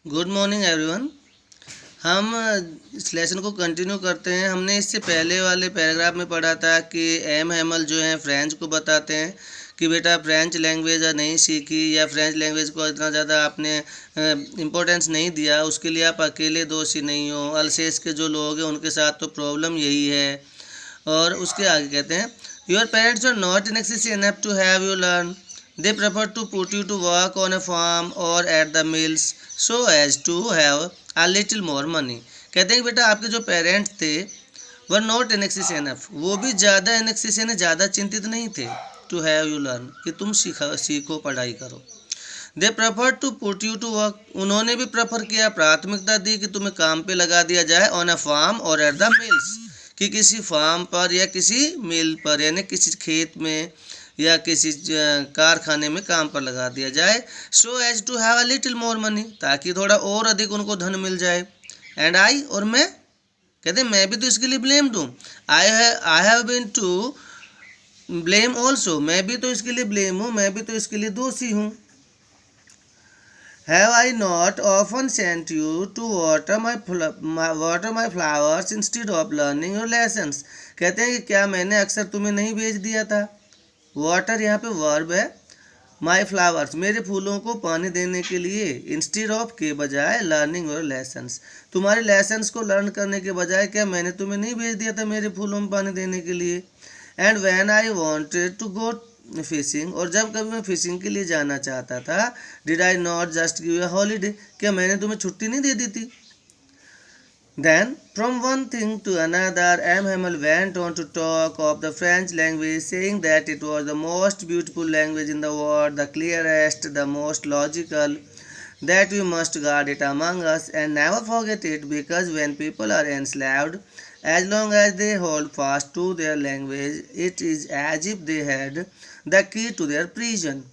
Good morning everyone. हम इस lesson को कंटिन्यू करते हैं। हमने इससे पहले वाले पैराग्राफ में पढ़ा था कि एम हैमल जो है फ्रेंच को बताते हैं कि बेटा फ्रेंच लैंग्वेज नहीं सीखी या फ्रेंच लैंग्वेज को इतना ज़्यादा आपने इम्पोर्टेंस नहीं दिया, उसके लिए आप अकेले दोषी नहीं हो। अल्सेस के जो लोग हैं उनके साथ तो प्रॉब्लम यही है। और उसके आगे कहते हैं your parents are not inexpensive enough to have you learn, they prefer to put you to work on a farm और at the mills so as to have a little more money. कहते हैं कि बेटा आपके जो parents थे were not inexpensive enough, वो भी ज़्यादा इनएक्सेसिव यानी ज़्यादा चिंतित नहीं थे टू हैव यू लर्न कि तुम सीखो पढ़ाई करो। They prefer to put you to work, उन्होंने भी प्रेफर किया, प्राथमिकता दी कि तुम्हें काम पे लगा दिया जाए ऑन अ फार्म और एट द मिल्स, कि किसी फार्म पर या किसी मिल पर यानी किसी खेत में या किसी कारखाने में काम पर लगा दिया जाए। So as to have a little more money, ताकि थोड़ा और अधिक उनको धन मिल जाए। एंड आई, और मैं, कहते हैं मैं भी तो इसके लिए ब्लेम्ड हूँ। I have been to blame also, मैं भी तो इसके लिए ब्लेम हूँ, मैं भी तो इसके लिए दोषी हूँ। Have I not often sent you to water my flowers instead of learning your lessons? कहते हैं कि क्या मैंने अक्सर तुम्हें नहीं भेज दिया था। वाटर यहाँ पे वर्ब है, माई फ्लावर्स मेरे फूलों को पानी देने के लिए, इंस्टीड ऑफ के बजाय, लर्निंग और लेसन्स तुम्हारे लेसन्स को लर्न करने के बजाय क्या मैंने तुम्हें नहीं भेज दिया था मेरे फूलों में पानी देने के लिए। And when I wanted to go fishing, और जब कभी मैं फिशिंग के लिए जाना चाहता था, did I not just give a holiday, क्या मैंने तुम्हें छुट्टी नहीं दे दी थी। Then, from one thing to another, M. Hamel went on to talk of the French language, saying that it was the most beautiful language in the world, the clearest, the most logical, that we must guard it among us and never forget it, because when people are enslaved, as long as they hold fast to their language, it is as if they had the key to their prison.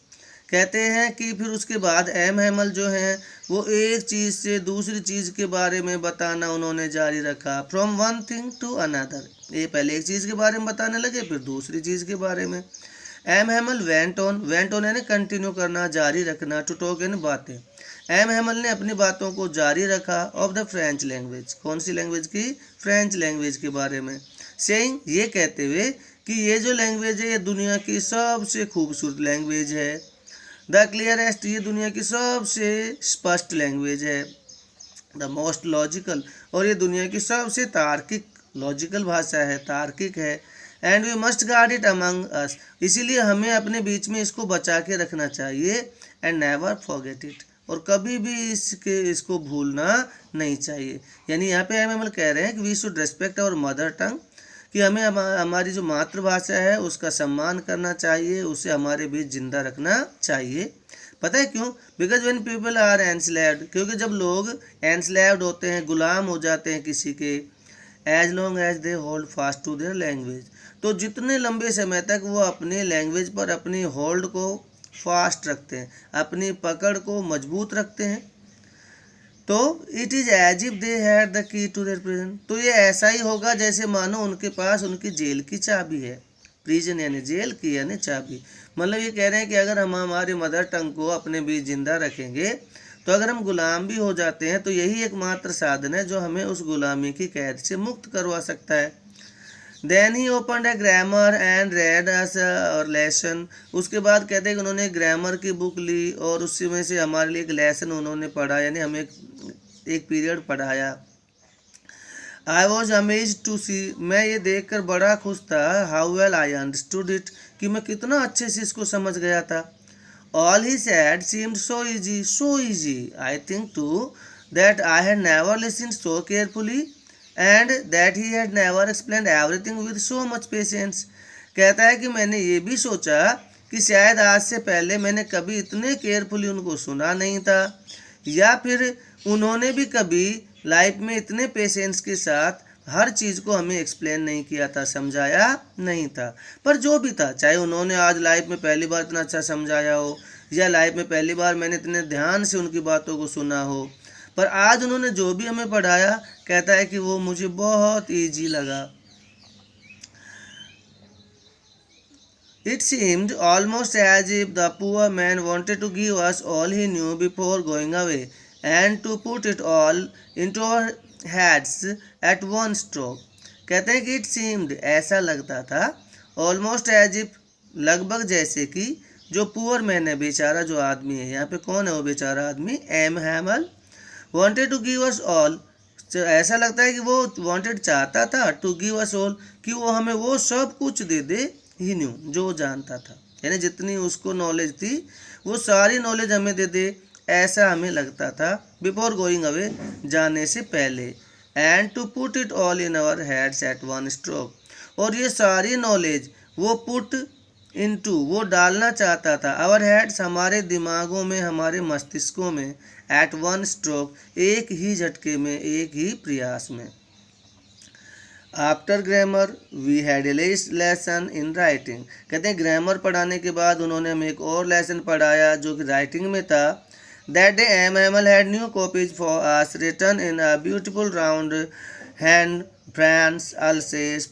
कहते हैं कि फिर उसके बाद M Hamel जो हैं वो एक चीज़ से दूसरी चीज़ के बारे में बताना उन्होंने जारी रखा। From one thing to another, ये पहले एक चीज़ के बारे में बताने लगे, फिर दूसरी चीज़ के बारे में। एम हैमल वेंट ऑन यानी कंटिन्यू करना, जारी रखना, टू टॉक यानी बातें। एम हैमल ने अपनी बातों को जारी रखा ऑफ द फ्रेंच लैंग्वेज, कौन सी लैंग्वेज की, फ्रेंच लैंग्वेज के बारे में। सेइंग, ये कहते हुए कि ये जो लैंग्वेज है ये दुनिया की सबसे खूबसूरत लैंग्वेज है। द क्लियरेस्ट, ये दुनिया की सबसे स्पष्ट लैंग्वेज है। द मोस्ट लॉजिकल, और ये दुनिया की सबसे तार्किक, लॉजिकल भाषा है, तार्किक है। And we must guard it among us, इसीलिए हमें अपने बीच में इसको बचा के रखना चाहिए। एंड नेवर फॉरगेट इट, और कभी भी इसको भूलना नहीं चाहिए। यानी यहाँ पे हम कह रहे हैं कि we should respect our mother tongue, कि हमें हमारी जो मातृभाषा है उसका सम्मान करना चाहिए, उसे हमारे बीच जिंदा रखना चाहिए। पता है क्यों? Because when people are enslaved, क्योंकि जब लोग एनस्लेव्ड होते हैं, गुलाम हो जाते हैं किसी के, as long as they hold fast to their language, तो जितने लंबे समय तक वो अपने लैंग्वेज पर अपनी होल्ड को फास्ट रखते हैं, अपनी पकड़ को मजबूत रखते हैं, तो it is as if they had the key to their prison, तो ये ऐसा ही होगा जैसे मानो उनके पास उनकी जेल की चाबी है। प्रिजन यानी जेल, की यानी चाबी। मतलब ये कह रहे हैं कि अगर हम हमारे मदर टंग को अपने बीच जिंदा रखेंगे, तो अगर हम गुलाम भी हो जाते हैं तो यही एकमात्र साधन है जो हमें उस गुलामी की कैद से मुक्त करवा सकता है। Then he opened a grammar and read us our lesson, उसके बाद कहते हैं कि उन्होंने ग्रामर की बुक ली और उसी में से हमारे लिए एक लेसन उन्होंने पढ़ा, यानी हमें एक पीरियड पढ़ाया। I was amaze to see, मैं ये देख कर बड़ा खुश था, how well I understood it, कि मैं कितना अच्छे से इसको समझ गया था। All he said seemed so easy, I think too that I had never listened so carefully and that he had never explained everything with so much patience. कहता है कि मैंने ये भी सोचा कि शायद आज से पहले मैंने कभी इतने केयरफुली उनको सुना नहीं था, या फिर उन्होंने भी कभी लाइफ में इतने पेशेंस के साथ हर चीज़ को हमें एक्सप्लेन नहीं किया था, समझाया नहीं था। पर जो भी था, चाहे उन्होंने आज लाइफ में पहली बार इतना अच्छा समझाया हो, या लाइफ में पहली बार मैंने इतने ध्यान से उनकी बातों को सुना हो, पर आज उन्होंने जो भी हमें पढ़ाया, कहता है कि वो मुझे बहुत ईजी लगा। It seemed almost as if the poor man wanted to give us all he knew before going away. and to put it all into our heads at one stroke. कहते हैं कि it seemed, ऐसा लगता था, almost as if, लगभग जैसे कि, जो पुअर मैन है, बेचारा जो आदमी है, यहाँ पे कौन है वो बेचारा आदमी, M Hamel, wanted to give us all, ऐसा लगता है कि वो wanted चाहता था, to give us all, कि वो हमें वो सब कुछ दे दे, ही न्यू, जो जानता था, यानी जितनी उसको नॉलेज थी वो सारी नॉलेज हमें दे दे, ऐसा हमें लगता था, बिफोर गोइंग अवे, जाने से पहले, and to put it all in our heads at one stroke, और ये सारी नॉलेज वो पुट इनटू, वो डालना चाहता था, आवर हेड्स, हमारे दिमागों में, हमारे मस्तिष्कों में, एट वन स्ट्रोक, एक ही झटके में, एक ही प्रयास में. After grammar we had a lesson in writing. कहते हैं ग्रामर पढ़ाने के बाद उन्होंने हमें एक और लेसन पढ़ाया जो कि राइटिंग में था. That day M Hamel had new copies for us written in a beautiful round hand, France Alsace.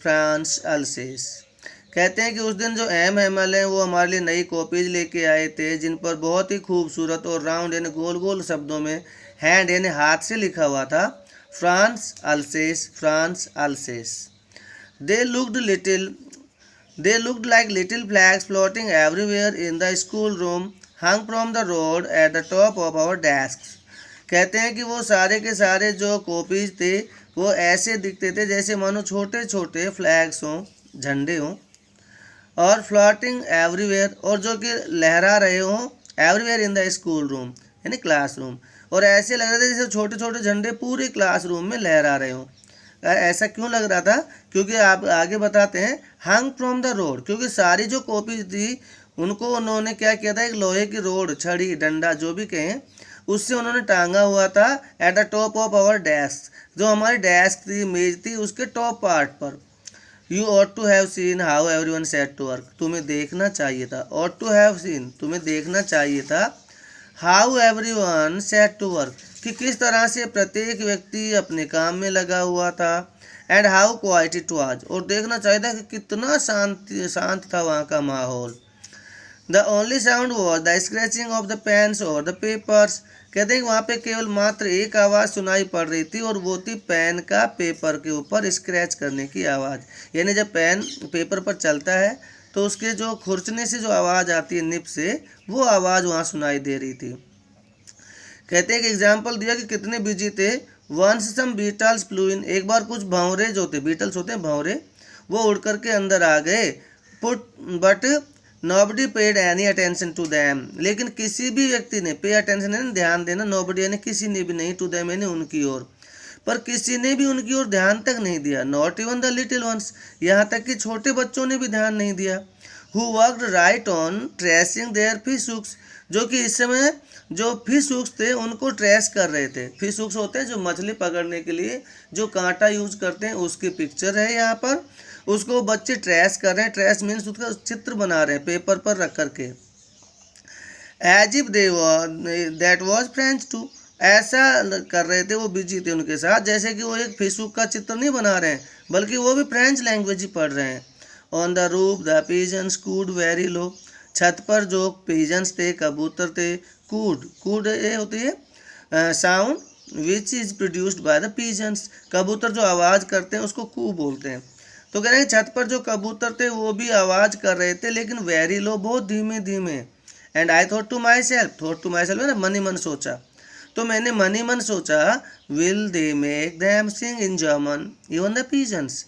कहते हैं कि उस दिन जो एम हैमल हैं वो हमारे लिए नई कॉपीज लेके आए थे जिन पर बहुत ही खूबसूरत और राउंड यानी गोल गोल शब्दों में हैंड यानी हाथ से लिखा हुआ था, France अल्सेस. They looked like little flags floating everywhere in the schoolroom, hung from the road at the top of our desks. कहते हैं कि वो सारे के सारे जो कॉपीज थे वो ऐसे दिखते थे जैसे मानो छोटे छोटे फ्लैग्स हों, झंडे हों, और फ्लोटिंग एवरीवेयर, और जो कि लहरा रहे हों, everywhere in the school room यानी क्लासरूम, और ऐसे लग रहे थे जैसे छोटे छोटे झंडे पूरे क्लासरूम में लहरा रहे हों. ऐसा क्यों लग रहा था? क्योंकि आप आगे बताते हैं, हंग फ्रॉम द रोड, क्योंकि सारी जो कॉपीज थी उनको उन्होंने क्या किया था, एक लोहे की रोड, छड़ी, डंडा जो भी कहें, उससे उन्होंने टांगा हुआ था at the top of our desk, जो हमारी डेस्क थी, मेज थी, उसके टॉप पार्ट पर. You ought to have seen how everyone set to work. तुम्हें देखना चाहिए था, ऑट टू हैव सीन, तुम्हें देखना चाहिए था, how everyone set to work, कि किस तरह से प्रत्येक व्यक्ति अपने काम में लगा हुआ था, and how quite it was, और देखना चाहिए था कि कितना शांत था वहाँ का माहौल. The only sound was the scratching of the pens और द पेपर्स. कहते हैं कि वहाँ पे केवल मात्र एक आवाज़ सुनाई पड़ रही थी, और वो थी पेन का पेपर के ऊपर स्क्रैच करने की आवाज़. यानी जब पेन पेपर पर चलता है तो उसके जो खुरचने से जो आवाज़ आती है निब से, वो आवाज़ वहाँ सुनाई दे रही थी. कहते हैं कि एग्जाम्पल दिया कि कितने बिजी थे. वंस सम बीटल्स फ्लू इन, एक बार कुछ भंवरे जो थे, बीटल्स होते हैं भंवरे, वो उड़ करके अंदर आ गए. But nobody paid any attention to them, लेकिन किसी भी व्यक्ति ने, पे अटेंशन यानी ध्यान देना, नोबडी यानी किसी ने भी नहीं, टू दैम यानी उनकी ओर, पर किसी ने भी उनकी ओर ध्यान तक नहीं दिया. Not even the little ones, यहाँ तक कि छोटे बच्चों ने भी ध्यान नहीं दिया. Who worked right on tracing their fish hooks, जो कि इस समय जो फिश हुक्स थे उनको ट्रेस कर रहे थे. फिश हुक्स होते हैं जो मछली पकड़ने के लिए जो कांटा यूज करते हैं, उसकी पिक्चर है यहाँ पर. उसको बच्चे ट्रेस कर रहे हैं, ट्रेस मीन्स उसका चित्र बना रहे हैं पेपर पर रख करके. As if that was French too, ऐसा कर रहे थे, वो बिजी थे उनके साथ, जैसे कि वो एक फिश हुक का चित्र नहीं बना रहे हैं, बल्कि वो भी फ्रेंच लैंग्वेज ही पढ़ रहे हैं. On the roof the pigeons cooed very low, छत पर जो पिजन्स थे, कबूतर थे, कूड ये होती है sound which is produced by the pigeons, कबूतर जो आवाज़ करते हैं उसको कू बोलते हैं. तो कह रहे हैं छत पर जो कबूतर थे वो भी आवाज़ कर रहे थे, लेकिन वेरी लो, बहुत धीमे धीमे. And I thought to myself है ना, मन ही मन सोचा, तो मैंने मन ही मन सोचा, will they make them sing in German even the pigeons,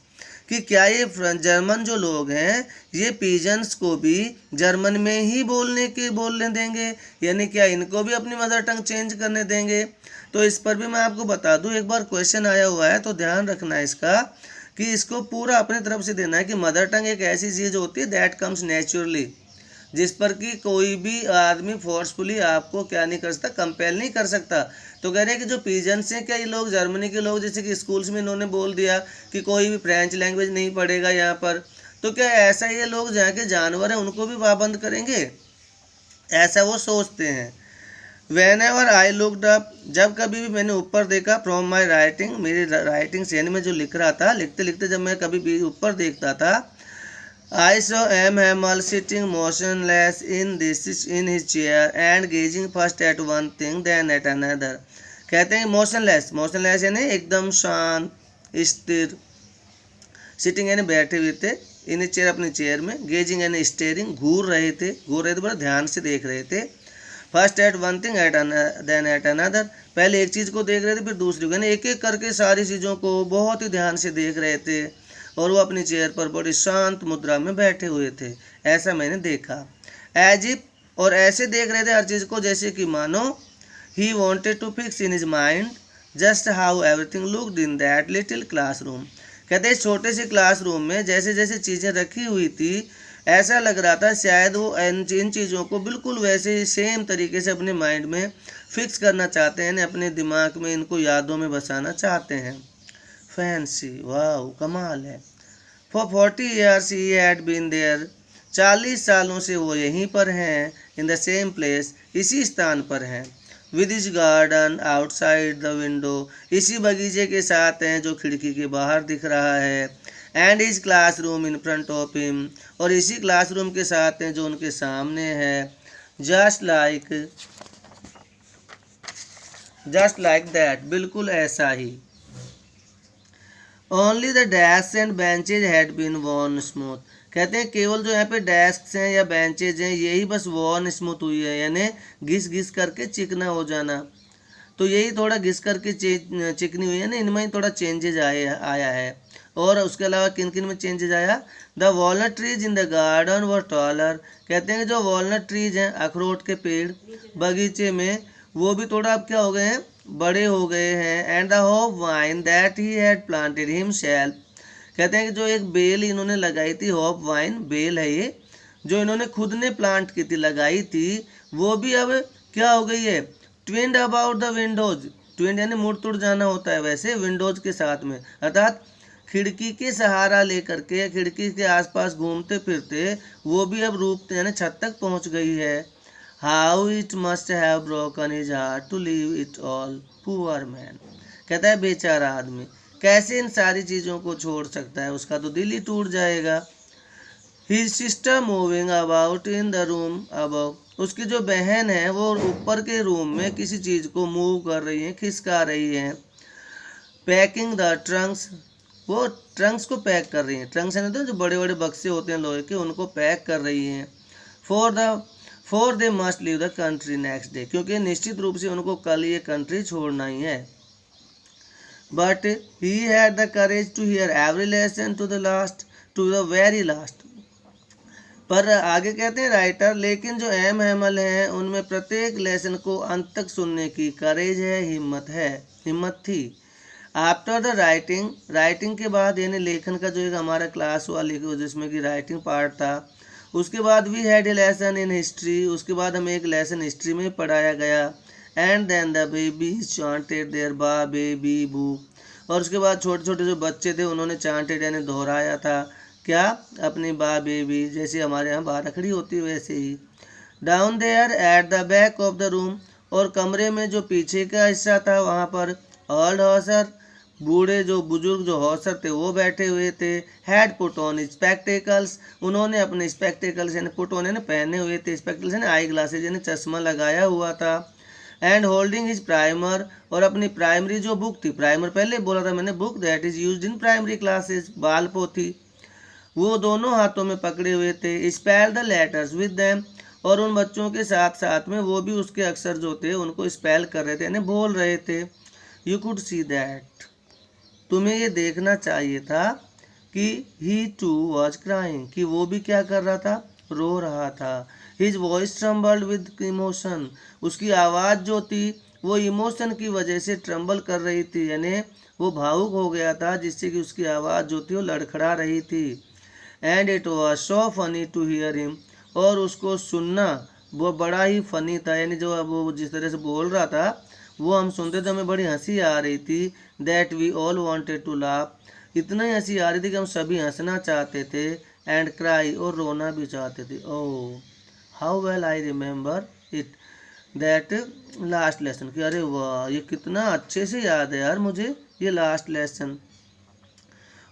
कि क्या ये जर्मन जो लोग हैं ये पिजन्स को भी जर्मन में ही बोलने देंगे, यानी क्या इनको भी अपनी मदर टंग चेंज करने देंगे. तो इस पर भी मैं आपको बता दूं, एक बार क्वेश्चन आया हुआ है, तो ध्यान रखना है इसका, कि इसको पूरा अपने तरफ से देना है कि मदर टंग एक ऐसी चीज़ होती है दैट कम्स नेचुरली, जिस पर कि कोई भी आदमी फोर्सफुली आपको क्या नहीं कर सकता, कंपेल नहीं कर सकता. तो कह रहे हैं कि जो पिजन्स हैं, क्या ये लोग जर्मनी के लोग, जैसे कि स्कूल्स में इन्होंने बोल दिया कि कोई भी फ्रेंच लैंग्वेज नहीं पढ़ेगा यहाँ पर, तो क्या ऐसा ये लोग जहाँ के जानवर हैं उनको भी पाबंद करेंगे? ऐसा वो सोचते हैं. When ever I looked up, जब कभी भी मैंने ऊपर देखा, फ्रॉम माई राइटिंग, मेरी राइटिंग से यानी मैं जो लिख रहा था, लिखते लिखते जब मैं कभी भी ऊपर देखता था, I saw M Hamel sitting motionless in his chair and gazing first at one thing then at another. कहते हैं मोशनलेस, मोशनलेस यानी एकदम शांत स्थिर, सिटिंग यानी बैठे हुए थे, इन चेयर अपनी चेयर में, गेजिंग यानी स्टेयरिंग घूर रहे थे, बड़ा ध्यान से देख रहे थे। First at one thing at then at another, पहले एक चीज़ को देख रहे थे फिर दूसरी को, यानी एक एक करके सारी चीज़ों को बहुत ही ध्यान से देख रहे थे और वो अपनी चेयर पर बड़ी शांत मुद्रा में बैठे हुए थे, ऐसा मैंने देखा। एज इफ, और ऐसे देख रहे थे हर चीज़ को जैसे कि मानो ही wanted to fix in his mind just how everything looked in that little classroom. कहते हैं छोटे से क्लासरूम में जैसे जैसे चीज़ें रखी हुई थी ऐसा लग रहा था शायद वो इन चीज़ों को बिल्कुल वैसे ही सेम तरीके से अपने माइंड में फिक्स करना चाहते हैं, अपने दिमाग में इनको यादों में बसाना चाहते हैं। फैंसी, वाह कमाल है। For 40 years he had been there, 40 सालों से वो यहीं पर हैं, इन द सेम प्लेस, इसी स्थान पर हैं। With is garden outside the window, इसी बगीचे के साथ हैं जो खिड़की के बाहर दिख रहा है। And is classroom in front of him, और इसी क्लासरूम के साथ हैं जो उनके सामने है। जस्ट लाइक दैट, बिल्कुल ऐसा ही। Only the desk and benches had been worn smooth, कहते हैं केवल जो यहाँ पे डेस्क हैं या बेंचेज हैं यही बस वॉर्न स्मूथ हुई है, यानी घिस घिस करके चिकना हो जाना, तो यही थोड़ा घिस करके चिकनी हुई है ना, इनमें ही थोड़ा चेंजेज आया है। और उसके अलावा किन किन में चेंजेज आया? The walnut trees in the garden were taller, कहते हैं कि जो वॉलनट ट्रीज हैं अखरोट के पेड़ बगीचे में वो भी थोड़ा अब क्या हो गए हैं, बड़े हो गए हैं। And the hop wine that he had planted himself, कहते हैं कि जो एक बेल इन्होंने लगाई थी, हॉप वाइन बेल है ये, जो इन्होंने खुद ने प्लांट की थी, लगाई थी, वो भी अब क्या हो गई है, twinned about the Windows, twinned यानी मुड़ तुड़ जाना होता है वैसे, विंडोज के साथ में, अर्थात खिड़की के सहारा लेकर के खिड़की के आसपास घूमते फिरते वो भी अब रूप यानी छत तक पहुंच गई है। How it must have broken his heart to leave it all, poor man, कहता है बेचारा आदमी कैसे इन सारी चीज़ों को छोड़ सकता है, उसका तो दिल ही टूट जाएगा। His sister moving about in the room above, उसकी जो बहन है वो ऊपर के रूम में किसी चीज़ को मूव कर रही है, खिसका रही है। पैकिंग द ट्रंक्स, वो ट्रंक्स को पैक कर रही हैं, ट्रंक्स है ना तो जो बड़े बड़े बक्से होते हैं लोहे के, उनको पैक कर रही हैं। For they must leave the country next day, क्योंकि निश्चित रूप से उनको कल ये कंट्री छोड़ना ही है। But he had the courage to hear every lesson to the very last, पर आगे कहते हैं राइटर, लेकिन जो एम हैमल हैं उनमें प्रत्येक लेसन को अंत तक सुनने की करेज है, हिम्मत थी। आफ्टर द राइटिंग के बाद, यानी लेखन का जो एक हमारा क्लास हुआ जिसमें कि राइटिंग पार्ट था, उसके बाद we had a lesson in history, उसके बाद हमें एक लेसन हिस्ट्री में पढ़ाया गया। And then the baby chanted their ba be bi bu, और उसके बाद छोटे छोटे जो बच्चे थे उन्होंने चांटेड यानी दोहराया था, क्या, अपनी बा बेबी, जैसे हमारे यहाँ बा रखड़ी होती है वैसे ही। Down there at the back of the room, और कमरे में जो पीछे का हिस्सा था वहाँ पर ओल्ड हॉसर, बूढ़े जो बुजुर्ग जो हॉसर थे वो बैठे हुए थे। हैड पुट ऑन स्पेक्टेकल्स, उन्होंने अपने स्पेक्टेकल्स यानी पुट ऑन यानी पहने हुए थे, स्पेक्टेकल्स यानी आई ग्लासेज यानी चश्मा लगाया हुआ था। एंड होल्डिंग हिज प्राइमर, और अपनी प्राइमरी जो बुक थी, प्राइमर पहले बोला था मैंने, book that is used in primary classes, बाल पोथी, वो दोनों हाथों में पकड़े हुए थे। Spell the letters with them, और उन बच्चों के साथ साथ में वो भी उसके अक्षर जो थे उनको स्पेल कर रहे थे यानी बोल रहे थे। यू कुड सी दैट, तुम्हें ये देखना चाहिए था कि ही टू वॉज क्राइंग, कि वो भी क्या कर रहा था, रो रहा था। His voice trembled with emotion, उसकी आवाज़ जो थी वो इमोशन की वजह से ट्रम्बल कर रही थी, यानी वो भावुक हो गया था जिससे कि उसकी आवाज़ जो थी वो लड़खड़ा रही थी। And it was so funny to hear him, और उसको सुनना वो बड़ा ही फनी था, यानी जो अब वो जिस तरह से बोल रहा था वो हम सुनते थे, हमें बड़ी हंसी आ रही थी। That we all wanted to laugh, इतना ही हंसी आ रही थी कि हम सभी हंसना चाहते थे। एंड क्राई, और रोना भी चाहते थे। Oh how well I remember it that last lesson, कि अरे वाह ये कितना अच्छे से याद है यार मुझे ये last lesson.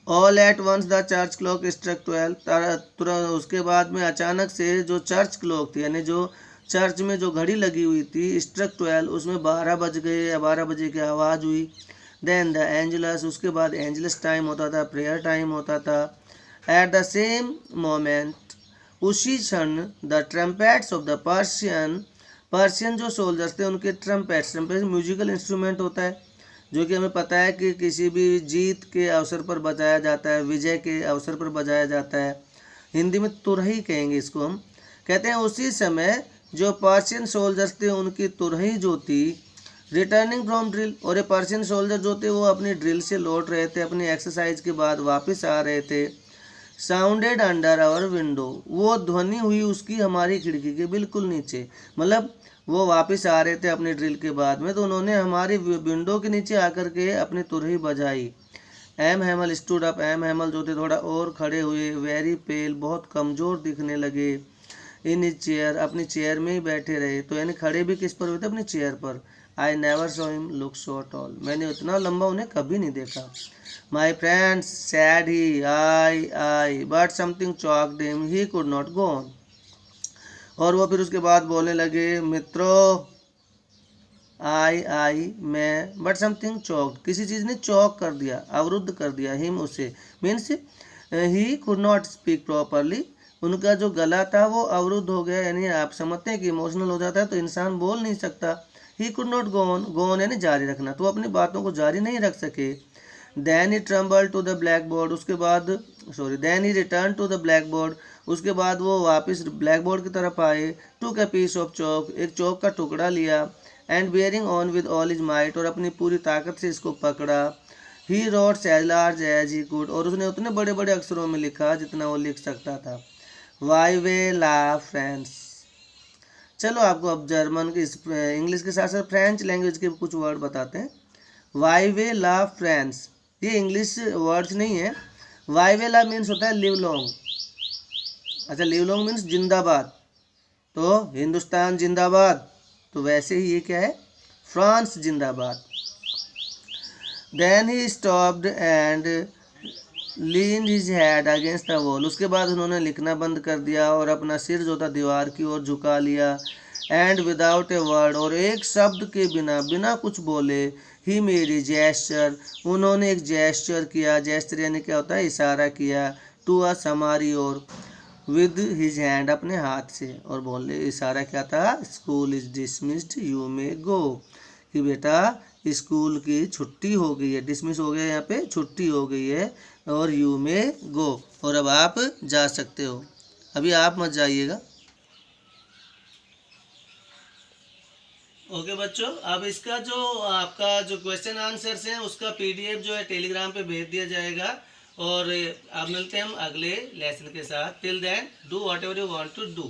All at once the church clock struck 12, तुरंत उसके बाद में अचानक से जो चर्च क्लॉक थी यानी जो चर्च में जो घड़ी लगी हुई थी स्ट्रक 12, उसमें 12 बज गए या 12 बजे की आवाज़ हुई। देन द एंजलस, उसके बाद एंजलस टाइम होता था, प्रेयर टाइम होता था। एट द सेम मोमेंट, उसी क्षण the trumpets of the Persian जो सोल्जर्स थे उनके ट्रम्पेट्स म्यूजिकल इंस्ट्रूमेंट होता है जो कि हमें पता है कि किसी भी जीत के अवसर पर बजाया जाता है, विजय के अवसर पर बजाया जाता है। हिंदी में तुरही कहेंगे इसको हम। कहते हैं उसी समय जो पर्शियन सोल्जर्स थे उनकी तुरही जो थी रिटर्निंग फ्रॉम ड्रिल, और ये पर्शियन सोल्जर जो थे वो अपनी ड्रिल से लौट रहे थे, अपनी एक्सरसाइज के बाद वापस आ रहे थे। साउंडेड अंडर आवर विंडो, वो ध्वनि हुई उसकी हमारी खिड़की के बिल्कुल नीचे। मतलब वो वापस आ रहे थे अपनी ड्रिल के बाद में, तो उन्होंने हमारी विंडो के नीचे आकर के अपनी तुरही बजाई। M Hamel stood up, M Hamel जो थे थोड़ा और खड़े हुए। वेरी पेल, बहुत कमज़ोर दिखने लगे। इन हिज चेयर, अपनी चेयर में ही बैठे रहे। तो यानी खड़े भी किस पर हुए थे? अपनी चेयर पर। I never saw him look so tall, मैंने उतना लंबा उन्हें कभी नहीं देखा। My friends sad he I but something choked him, he could not go on. और वो फिर उसके बाद बोलने लगे, मित्रों आई मैं, बट समथिंग चॉक्ड, किसी चीज़ ने चौक कर दिया, अवरुद्ध कर दिया, हिम उसे, means he could not speak properly, उनका जो गला था वो अवरुद्ध हो गया। यानी आप समझते हैं कि इमोशनल हो जाता है तो इंसान बोल नहीं सकता। He could not go on यानी जारी रखना, तो अपनी बातों को जारी नहीं रख सके। Then he tremble to the blackboard, उसके बाद then he return to the blackboard, उसके बाद वो वापस ब्लैक बोर्ड की तरफ आए। टूक ए पीस ऑफ चौक, एक चौक का टुकड़ा लिया। And bearing on with all his might, और अपनी पूरी ताकत से इसको पकड़ा। He wrote as large as he could, और उसने उतने बड़े बड़े अक्षरों में लिखा जितना वो लिख सकता था। वाई वे ला फ्रेंड्स, चलो आपको अब जर्मन की इंग्लिश के साथ साथ फ्रेंच लैंग्वेज के कुछ वर्ड बताते हैं। वाई वे ला फ्रेंड्स, ये इंग्लिश वर्ड्स नहीं है। वाई वे ला मीन्स होता है लिव लॉन्ग। अच्छा, लिव लॉन्ग मीन्स जिंदाबाद, तो हिंदुस्तान जिंदाबाद, तो वैसे ही ये क्या है? फ्रांस जिंदाबाद। Then he stopped and lean his head against the wall, उसके बाद उन्होंने लिखना बंद कर दिया और अपना सिर जो था दीवार की ओर झुका लिया। एंड विदाउट ए वर्ड, और एक शब्द के बिना, बिना कुछ बोले, ही मेड ए जेस्चर, उन्होंने एक जेस्चर किया। जेस्चर यानी क्या होता है? इशारा किया। टू अस, हमारी ओर। विद हिज हैंड, अपने हाथ से, और बोले इशारा क्या था? School is dismissed, you may go, कि बेटा स्कूल की छुट्टी हो गई है। डिसमिस हो गया, यहाँ पे छुट्टी हो गई है, और यू मे गो, और अब आप जा सकते हो। अभी आप मत जाइएगा। ओके बच्चों, अब इसका जो आपका जो क्वेश्चन आंसर्स हैं उसका पीडीएफ जो है टेलीग्राम पे भेज दिया जाएगा। और अब मिलते हैं हम अगले लेसन के साथ। Till then do whatever you want to do.